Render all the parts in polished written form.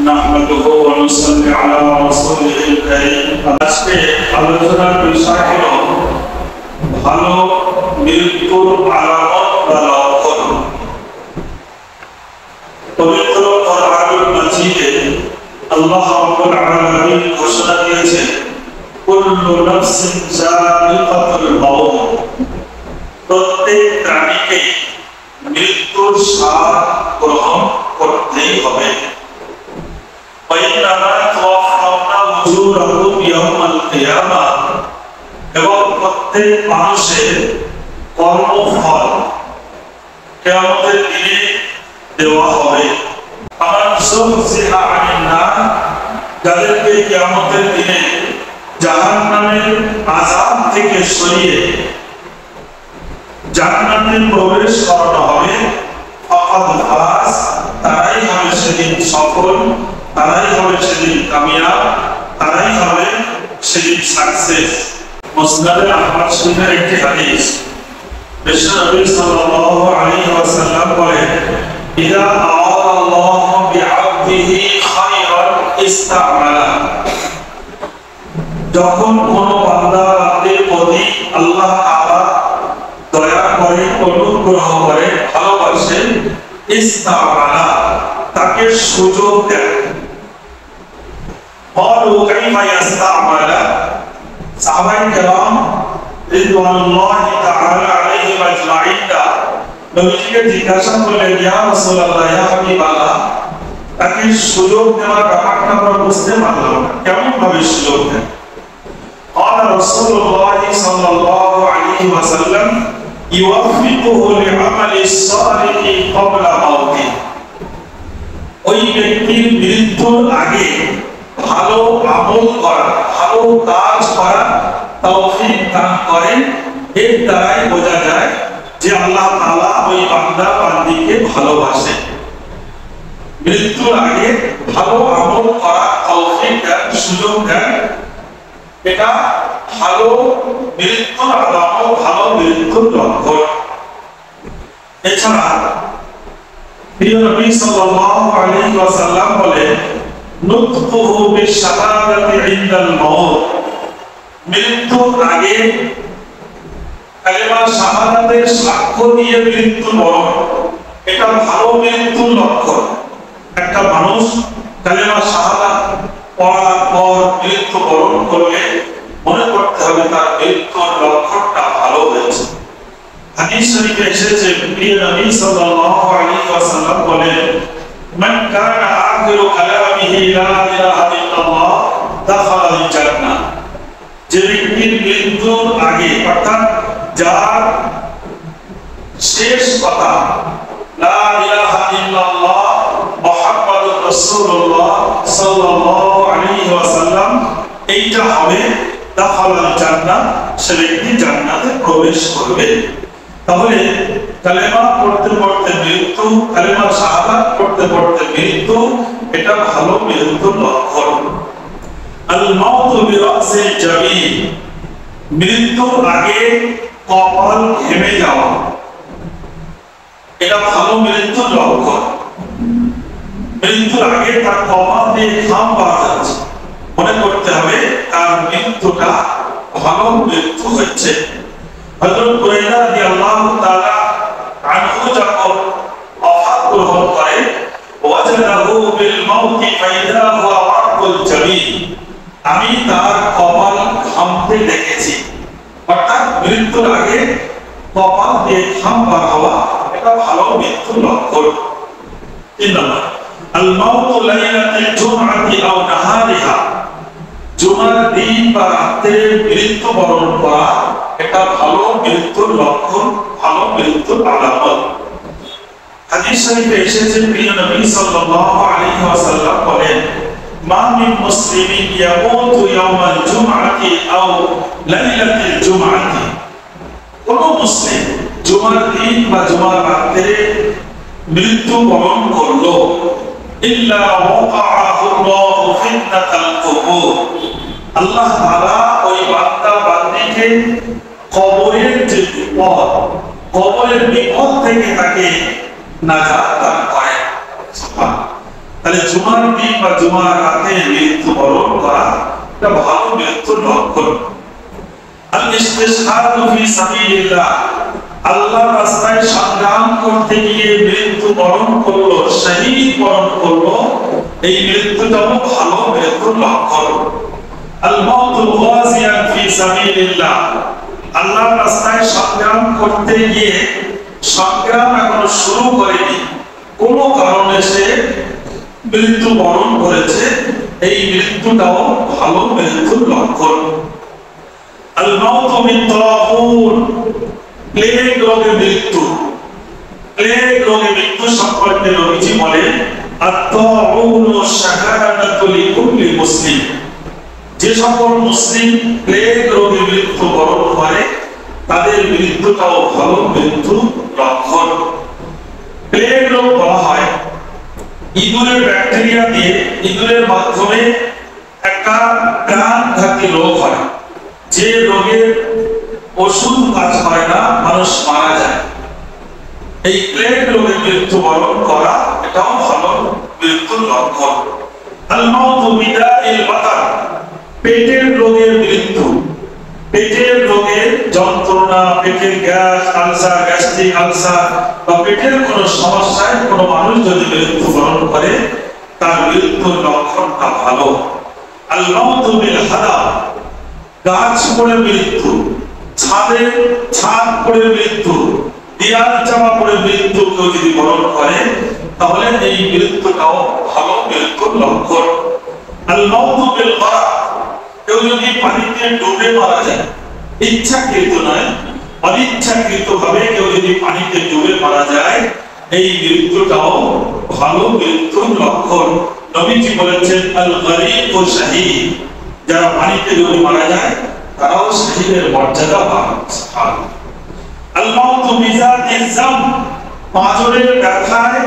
নাহমাদুহু ওয়া নুসাল্লি আলা রাসূলিল কারীম। আজকে আলোচনার বিষয় হলো ভালো মৃত্যুর আলামত বা লক্ষণ। পবিত্র কোরআনুল মাজিদে আল্লাহ রাব্বুল আলামিন ঘোষণা দিয়েছেন, কুল্লু নাফসিন যায়িকাতুল মাউত, প্রত্যেক প্রাণীকে মৃত্যুর স্বাদ গ্রহণ করতেই হবে। এবং প্রত্যেক মানুষের কর্মফল কিয়ামতের দিনে দেওয়া হবে। যাদেরকে কিয়ামতের দিনে জাহান্নামের আযাব থেকে সরিয়ে জান্নাতে প্রবেশ করানো হবে, তারাই হবে সেদিন সফল, তারাই হবে সেদিন কামিয়াব, তারাই হবে সেদিন সাকসেস। মুসনাদে আহমদ শরীফের একটি হাদিস, বিশ্বনবী সাল্লাল্লাহু আলাইহি ওয়াসাল্লাম বলেন, ইযা আরাদাল্লাহু বিআবদিহি খায়রান ইসতা'মালা, যখন কোন বান্দা বান্দির প্রতি আল্লাহ তাআলা দয়া করে, অনুগ্রহ করে, ভালোবাসেন, ইসতা'মালা, তাকে সুযোগ দেন। ক্বালু কাইফা ইসতা'মালা, সাহাবায়ে কেরাম রিদওয়ানুল্লাহি তাআলা আলাইহিম আজমাইন নবীজিকে জিজ্ঞাসা করলেন, ইয়া রাসূলুল্লাহ, ইয়া হাবিবাল্লাহ, তাকে সুযোগ দেওয়ার ব্যাপারটা আমরা বুঝতে পারলাম না, কেমন ভাবে সুযোগ দেন? ক্বালা রাসূলুল্লাহ সাল্লাল্লাহু আলাইহি ওয়াসাল্লাম, ইউওয়াফিকুহু লিআমালিস সালিহি ক্বাবলা মাউতি, ওই ব্যক্তির মৃত্যুর আগে ভালো আমল করা, ভালো কাজ করা তৌফিক দান করেন। এর দ্বারাই বোঝা যায় যে আল্লাহ তাআলা ওই বান্দা বান্দিকে ভালোবাসেন। মৃত্যুর আগে ভালো আমল করা তৌফিক দেন, সুযোগ দেন, এটা ভালো মৃত্যুর আলামত, ভালো মৃত্যুর লক্ষণ। এছাড়া প্রিয় নবী সাল্লাল্লাহু আলাইহি ওয়াসাল্লাম বলেন, নুতকুহু বিশাহাদাতি ইনদাল মাউত, মৃত্যুর আগে কালেমা শাহাদাতের সাক্ষ্য দিয়ে মৃত্যুবরণ, এটা ভালো মৃত্যুর লক্ষণ। একটা মানুষ কালেমা শাহাদাত পড়ার পর মৃত্যুবরণ করলে মনে করতে হবে তার মৃত্যুর লক্ষণটা ভালো হয়েছে। হাদিস শরীফে এসেছে, প্রিয় নবী সাল্লাল্লাহু আলাইহি ওয়াসাল্লাম বলেন, মান কানা আখিরু কালামিহি লা ইলাহা ইল্লাল্লাহ দাখালাল জান্নাহ, যে ব্যক্তির মৃত্যুর আগে, অর্থাৎ যার শেষ কথা লা ইলাহা ইল্লাল্লাহ মুহাম্মাদুর রাসূলুল্লাহ সাল্লাল্লাহু আলাইহি ওয়াসাল্লাম, এইটা হবে দাখালাল জান্নাহ, সে ব্যক্তি জান্নাতে প্রবেশ করবে। তাহলে কালেমা পড়তে পড়তে মৃত্যু, কালেমা শাহাদাত পড়তে পড়তে মৃত্যু, এটা ভালো মৃত্যুর লক্ষণ। আল মাউতু বিরাসিল জামিন, মৃত্যুর আগে কপাল ঘেমে যাওয়া, এটা ভালো মৃত্যুর লক্ষণ। মৃত্যুর আগে তার কপাল দিয়ে ঘাম বার হচ্ছে, মনে করতে হবে তার মৃত্যুটা ভালো মৃত্যু হচ্ছে। হযরত বুরাইদা রাদিয়াল্লাহু তাআলা আনহু যখন ওয়াফাত গ্রহণ করেন, ওয়াজাদাহু বিল মাউতি ফাইদা হুয়া ওয়ারকুল জামিন, আমি তার কপাল ঘামতে দেখেছি। অর্থাৎ মৃত্যুর আগে কপাল দিয়ে ঘাম বার হওয়া, এটা ভালো মৃত্যুর লক্ষণ। 3 নম্বর, আল মাউতু লাইলাতুল জুমআতি আও নাহারিহা, জুমার দিন বা রাতে মৃত্যুবরণ করা, এটা ভালো মৃত্যুর লক্ষণ, ভালো মৃত্যুর আলামত। হাদিস শরীফে এসেছে, প্রিয় নবী সাল্লাল্লাহু আলাইহি ওয়াসাল্লাম বলেন, মা মিন মুসলিমিন ইয়ামুতু ইয়াওমাল জুমআতি আও লাইলাতুল জুমআতি, কোন মুসলিম জুমার দিন বা জুমার রাতে মৃত্যুবরণ করলো, ইল্লা ওয়াকাআহু আল্লাহু ফিতনাতাল কুবুর, আল্লাহ তাআলা ওই বান্দা বান্দীকে কবরের যে বিপদ, কবরের বিপদ থেকে তাকে নাজাত দান করেন। তাহলে জুমার দিন বা জুমার রাতে মৃত্যুবরণ করা এটা ভালো মৃত্যুর লক্ষণ। আল ইস্তিশহাদু ফি সাবিলিল্লাহ, আল্লাহর রাস্তায় সংগ্রাম করতে গিয়ে মৃত্যুবরণ করলো, শহীদ বরণ করলো, এই মৃত্যুটাও ভালো মৃত্যুর লক্ষণ। আল মাউতুল গাজিয়ান ফি সাবিলিল্লাহ, আল্লাহর রাস্তায় সংগ্রাম করতে গিয়ে সংগ্রাম এখনো শুরু করেনি, কোনো কারণে সে মৃত্যুবরণ করেছে, এই মৃত্যুটাও ভালো মৃত্যুর লক্ষণ। আল মাউতু মিন তাগুন, প্লেগ রোগে মৃত্যু, প্লেগ রোগে মৃত্যু সম্পর্কে নবীজি বলেন আত-তাউনু শাহাদাতু লিকুল্লি মুসলিম, যে সকল মুসলিম প্লেগ রোগে মৃত্যুবরণ করে তাদের মৃত্যুটাও ভালো মৃত্যুর লক্ষণ। প্লেগ রোগ বলা হয় ইঁদুরের ব্যাকটেরিয়া দিয়ে, ইঁদুরের মাধ্যমে একটা প্রাণঘাতী রোগ হয়, যে রোগের ওষুধ কাজ হয় না, মানুষ মারা যায়। এই প্লেগ রোগে মৃত্যুবরণ করা এটাও ভালো মৃত্যুর লক্ষণ। আল মাউতু বিদাইল বাতান, পেটের রোগের মৃত্যু, পেটের রোগের যন্ত্রণা, পেটের গ্যাস, আলসার, গ্যাস্ট্রিক আলসার বা পেটের কোনো সমস্যায় কোনো মানুষ যদি মৃত্যুবরণ করে তার মৃত্যুর লক্ষণটা ভালো। আল মাউতু বিল হাদাম, গাছ পড়ে মৃত্যু, ছাদ পড়ে মৃত্যু, দেয়াল চাপা পড়ে মৃত্যু কেউ যদি বরণ করে তাহলে এই মৃত্যুটাও ভালো মৃত্যুর লক্ষণ। আল মাউতু বিল গরক, কেউ যদি পানিতে ডুবে মারা যায়, ইচ্ছাকৃত নয় অনিচ্ছাকৃত ভাবে কেউ যদি পানিতে ডুবে মারা যায়, এই মৃত্যুটাও ভালো মৃত্যুর লক্ষণ। নবীজি বলেছেন আল গরীকু শাহীদ, যারা পানিতে ডুবে মারা যায় তারাও শহীদের মর্যাদা পায়। সুবহানাল্লাহ। আল মাউতু বিজাতিজ জাম, পাঁজরের ব্যথায়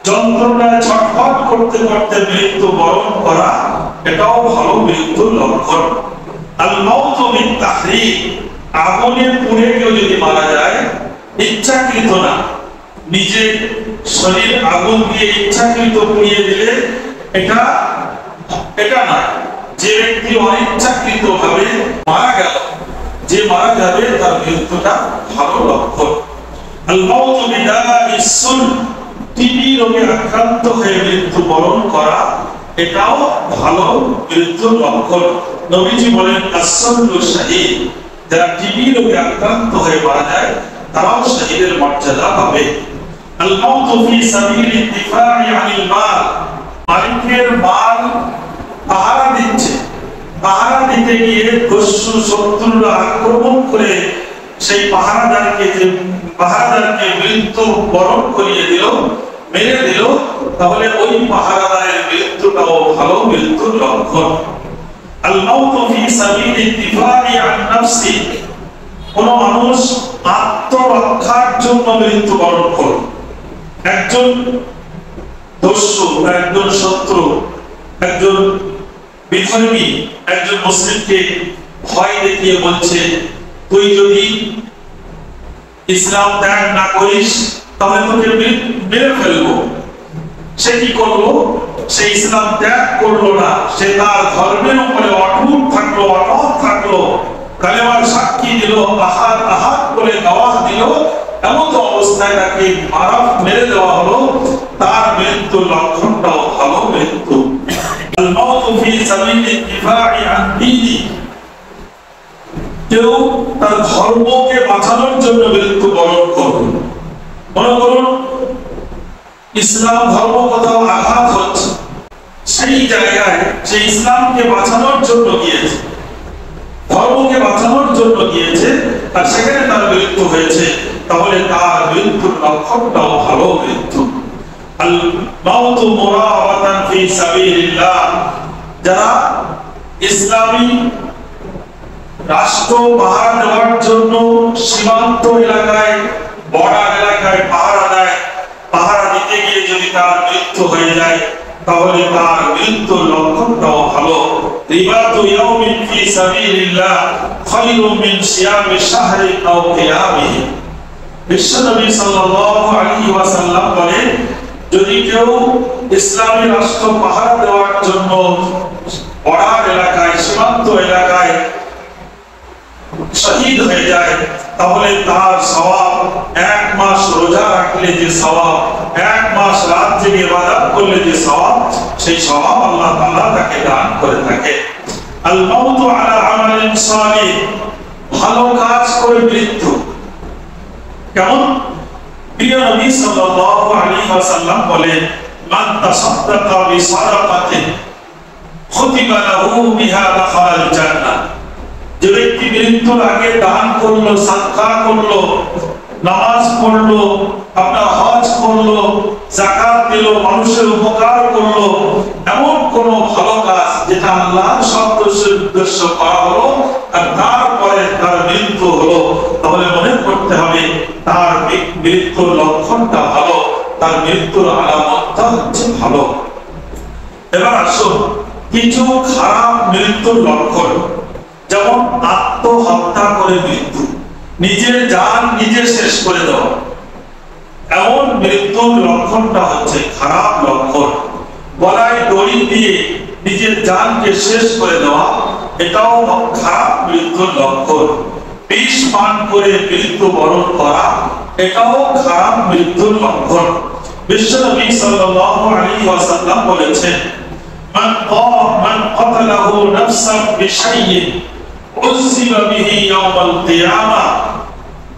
যন্ত্রণায় ছটফট করতে করতে মৃত্যু বরণ করা এটাও ভালো মৃত্যুর লক্ষণ। আল মাউতু বিত তাহরিক, আগুনে পুড়ে কেউ যদি মারা যায়, ইচ্ছাকৃত না, নিজে শরীর আগুন দিয়ে ইচ্ছাকৃত পুড়িয়ে দিলে এটা না, যে ব্যক্তি অনিচ্ছাকৃত ভাবে মারা গেল, যে মারা যাবে তার মৃত্যুটা ভালো লক্ষণ। আল মাউতু বিদাইস সুল, টিবি রোগে আক্রান্ত হয়ে মৃত্যুবরণ করা এটাও ভালো মৃত্যুর লক্ষণ। নবীজি বলেন আসলু শাহীদ, যারা টিবি রোগে আক্রান্ত হয়ে মারা যায় তারাও শহীদের মর্যাদা পাবে। আল মাউতু ফি সাবিলিদ দিফা'i আনিল মাল, মালিকের মাল পাহারা দিচ্ছে, পাহারা দিতে গিয়ে দস্যু শত্রুরা আক্রমণ করে সেই পাহারাদারকে মৃত্যু বরণ করিয়ে দিল, মেরে দিল, তাহলে ওই পাহারাদারের মৃত্যুটাও ভালো মৃত্যুর লক্ষণ। আল মাউতু ফি সাবিলিদ দিফা'i আন নাফসি, কোন মানুষ আত্মরক্ষার জন্য মৃত্যুবরণ করল, একজন দস্যু, একজন শত্রু, একজন বিধর্মী একজন মুসলিমকে ভয় দেখিয়ে বলছে তুই যদি ইসলাম ত্যাগ না করিস তাহলে তোকে মেরে ফেলবো। সে কি করলো? সে ইসলাম ত্যাগ করলো না, সে তার ধর্মের উপরে অটুট থাকলো, কালেমার সাক্ষী দিল, আহাত করে দাওয়াত দিল, এমন অবস্থায় তাকে মেরে দেওয়া হলো, তার মৃত্যুর লক্ষণটাও ভালো মৃত্যু। আল মাউতু ফি সাবিলিদ দিফা'i আন দীনি, কেউ তার ধর্মকে বাঁচানোর জন্য মৃত্যুবরণ করবে। মনে করুন ইসলাম ধর্ম কোথাও আঘাত হচ্ছে, সেই জায়গায় সে ইসলামকে বাঁচানোর জন্য গিয়েছে, ধর্মকে বাঁচানোর জন্য গিয়েছে, আর সেখানে তার মৃত্যু হয়েছে, তাহলে তার মৃত্যুর লক্ষণটাও ভালো মৃত্যু। আল মাউতু মুরাবাতান ফি সাবিলিল্লাহ, যারা ইসলামী রাষ্ট্র পাহারা দেওয়ার জন্য সীমান্ত এলাকায়, বর্ডার এলাকায় পাহারা দেয়, পাহারা দিতে গিয়ে যদি তার মৃত্যু হয়ে যায় তাহলে তার মৃত্যুর লক্ষণটাও ভালো। রিবাতু ইয়াউমিন ফি সাবিলিল্লাহ খায়রুম মিন সিয়ামি শাহরি আও কিয়ামিহি, বিশ্বনবী সাল্লাল্লাহু আলাইহি ওয়াসাল্লাম বলেন যদি কেউ ইসলামী রাষ্ট্র পাহারা দেওয়ার জন্য বর্ডার এলাকায়, সীমান্ত এলাকায় শহীদ হয়ে যায়, তাহলে তার সওয়াব 1 মাস রোজা রাখলে যে সওয়াব, 1 মাস রাত জেগে ইবাদত করলে যে সওয়াব, সেই সওয়াব আল্লাহ তাআলা তাকে দান করে থাকে। আল মাউতু আলা আমালিন সালিহ, ভালো কাজ করে মৃত্যু। কেমন? প্রিয় নবী সাল্লাল্লাহু আলাইহি ওয়াসাল্লাম বলেন, মান তাসাদদাকা বিসাদাকাতিন খুতিবা লাহু বিহা দাখালাল জান্নাহ। যে ব্যক্তি মৃত্যুর আগে দান করলো, সাদকা করলো, নামাজ পড়লো, আপনার হজ করলো, যাকাত দিল, মানুষের উপকার করলো, এমন কোন ভালো কাজ যেটা আল্লাহর সন্তুষ্টির উদ্দেশ্য করা হলো, আর তারপরে তার মৃত্যু হলো, তাহলে মনে করতে হবে তার মৃত্যুর লক্ষণটা ভালো, তার মৃত্যুর আলামতটা হচ্ছে ভালো। এবার আসুন কিছু খারাপ মৃত্যুর লক্ষণ, যেমন আত্মহত্যা করে মৃত্যু, নিজের জান নিজে শেষ করে দেওয়া, এমন মৃত্যুর লক্ষণটা হচ্ছে খারাপ লক্ষণ। গলায় দড়ি দিয়ে নিজের জানকে শেষ করে দেওয়া, এটাও খারাপ মৃত্যুর লক্ষণ। বিষ পান করে মৃত্যু বরণ করা, এটাও খারাপ মৃত্যুর লক্ষণ। বিশ্বনবী সাল্লাল্লাহু আলাইহি ওয়াসাল্লাম বলেছেন, মান ক্বাতালাহু নাফসান বিশাইইন উযিবা বিহি ইয়াওমাল কিয়ামা।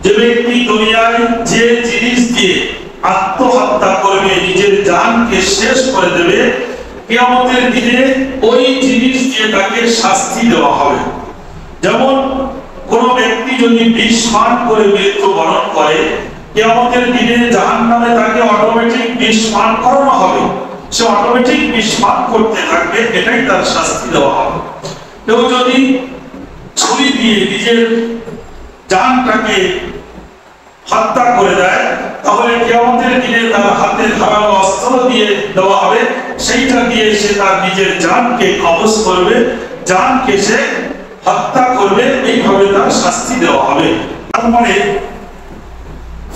যে ব্যক্তি দুনিয়ায় যে জিনিস দিয়ে আত্মহত্যা করবে, নিজের জানকে শেষ করে দেবে, কিয়ামতের দিনে ওই জিনিস দিয়ে তাকে শাস্তি দেওয়া হবে। যেমন কোন ব্যক্তি যদি বিষ পান করে মৃত্যুবরণ করে, কিয়ামতের দিনে জাহান্নামে তাকে অটোমেটিক বিষ পান করানো হবে, সে অটোমেটিক বিষ পান করতে থাকবে, এটাই তার শাস্তি দেওয়া হবে। কেউ যদি ছুরি দিয়ে নিজের জানটাকে হত্যা করে দেয়, তাহলে কিয়ামতের দিনে তার হাতে ধারালো অস্ত্র দিয়ে দেওয়া হবে, সেইটা দিয়ে সে তার নিজের জানকে কবজ করবে, জানকে সে হত্যা করবে, এইভাবে তার শাস্তি দেওয়া হবে। তার মানে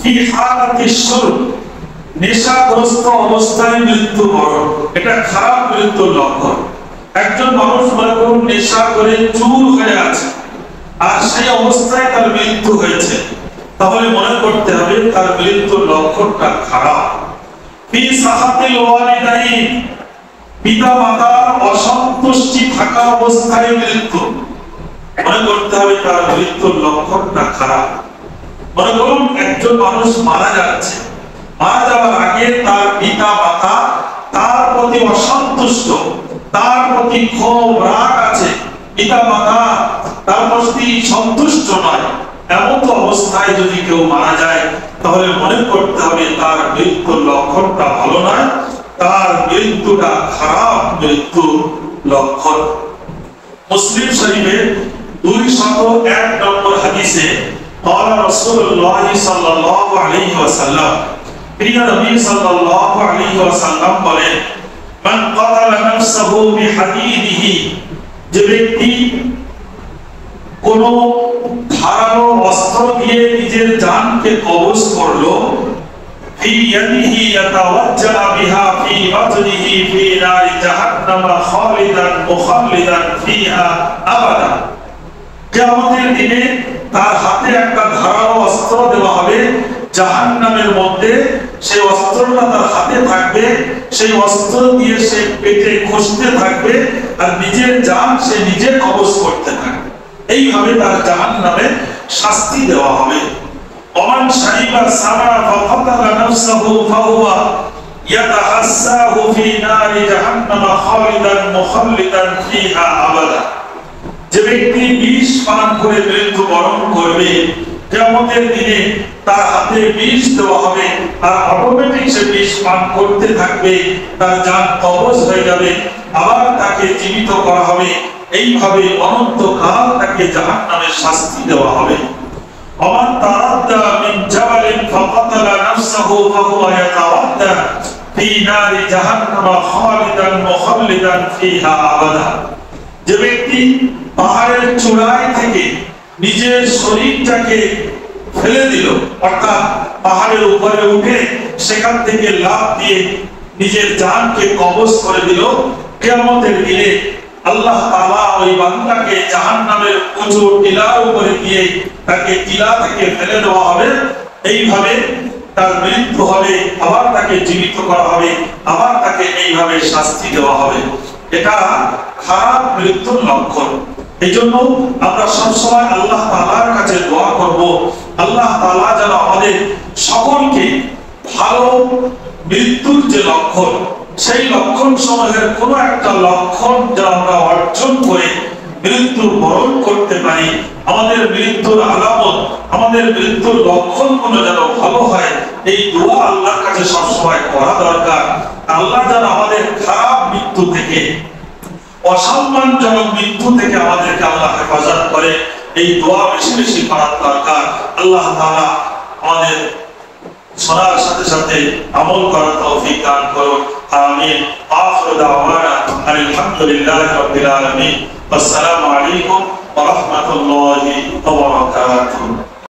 ফি হালাতিশ শুরব, নেশাগ্রস্ত অবস্থায় মৃত্যুবরণ, এটা খারাপ মৃত্যুর লক্ষণ। একজন মানুষ মনে করুন নেশা করে চুর হয়ে আছে, আর সেই অবস্থায় তার মৃত্যু হয়েছে, তাহলে মনে করতে হবে তার মৃত্যুর লক্ষণটা খারাপ। ফি সাহাতিল ওয়ালিদাইন, পিতা মাতার অসন্তুষ্টি থাকা অবস্থায় মৃত্যু, মনে করতে হবে তার মৃত্যুর লক্ষণটা খারাপ। মনে করুন একজন মানুষ মারা যাচ্ছে, মারা যাওয়ার আগে তার পিতা মাতা তার প্রতি অসন্তুষ্ট, তার প্রতি ক্ষোভ রাগ আছে, পিতা মাতা তার প্রতি সন্তুষ্ট নয়, এমন অবস্থায় যদি কেউ মারা যায়, তাহলে মনে করতে হবে তার মৃত্যুর লক্ষণটা ভালো নয়, তার মৃত্যুটা খারাপ মৃত্যুর লক্ষণ। মুসলিম শরীফের 201 নম্বর হাদিসে قال رسول الله صلى الله عليه وسلم, প্রিয় নবী সাল্লাল্লাহু আলাইহি ওয়াসাল্লাম বলেন, মান ক্বাতালা নাফসাহু বিহাদিদিহি, যে ব্যক্তি কোন ধারালো অস্ত্র দিয়ে নিজের জানকে কবজ করলো, ফি ইয়াদিহি ইয়াতাওয়াজ্জা বিহা ফি বাতনিহি ফি নারি জাহান্নাম খালিদান মুখাল্লিদান ফিহা আবাদা। কিয়ামতের দিনে তার হাতে একটা ধারালো অস্ত্র দেওয়া হবে জাহান্নামের মধ্যে, সেই অস্ত্রটা তার হাতে থাকবে, সেই অস্ত্র দিয়ে সে পেটে ঘষতে থাকবে, আর নিজের জান সে নিজে কবজ করতে থাকবে, এইভাবে তার জাহান্নামে শাস্তি দেওয়া হবে। ওমান শারিবা সামা ফাকাতালা নাফসাহু ফাহুয়া ইয়াতাহাসাহু ফি নারি জাহান্নাম খালিদান মুখাল্লিদান ফিহা আবাদা। যে ব্যক্তি বিষ পান করে মৃত্যুবরণ করবে, কিয়ামতের দিনে তার হাতে বিষ দেওয়া হবে, আর অটোমেটিক সে বিষ পান করতে থাকবে, তার জান কবজ হয়ে যাবে, আবার তাকে জীবিত করা হবে, এইভাবে অনন্তকাল তাকে জাহান্নামের শাস্তি দেওয়া হবে। ওমান তারাদ্দা মিন জাবালিন ফাকাতালা নাফসাহু ফাহুয়া ইয়াতাওয়াদ্দা ফি নারি জাহান্নাম খালিদান মুখাল্লিদান ফিহা আবাদা। যে ব্যক্তি পাহাড়ের চূড়ায় থেকে নিজের শরীরটাকে ফেলে দিল, অর্থাৎ পাহাড়ের উপরে উঠে সেখান থেকে লাফ দিয়ে নিজের জানকে কবজ করে দিল, কিয়ামতের দিনে আল্লাহ তাআলা ওই বান্দাকে জাহান্নামের উঁচু টিলার উপরে দিয়ে তাকে টিলা থেকে ফেলে দেওয়া হবে। এইভাবে তার মৃত্যু হবে, আবার তাকে জীবিত করা হবে, আবার তাকে এইভাবে শাস্তি দেওয়া হবে। এটা খারাপ মৃত্যুর লক্ষণ। এই জন্য আমরা সবসময় আল্লাহ তাআলার কাছে দোয়া করব, আল্লাহ তাআলা যেন আমাদের সকলকে ভালো মৃত্যুর যে লক্ষণ, সেই লক্ষণ সমূহের কোন একটা লক্ষণ যেন আমরা অর্জন করে মৃত্যু বরণ করতে পারি। আমাদের মৃত্যুর আলামত, আমাদের মৃত্যুর লক্ষণ গুলো যেন ভালো হয়, এই দোয়া আল্লাহর কাছে সবসময় করা দরকার। আল্লাহ যেন আমাদের খারাপ মৃত্যু থেকে, অসম্মানজনক মৃত্যু থেকে আমাদেরকে আল্লাহ হেফাজত করে, এই দোয়া বেশি বেশি করার দরকার। আল্লাহ তাআলা আমাদের শোনার সাথে সাথে আমল করার তৌফিক দান করুন। আমিন। আখিরু দাওয়ানা আলহামদুলিল্লাহি রাব্বিল আলামিন। আসসালামু আলাইকুম ওয়া রাহমাতুল্লাহি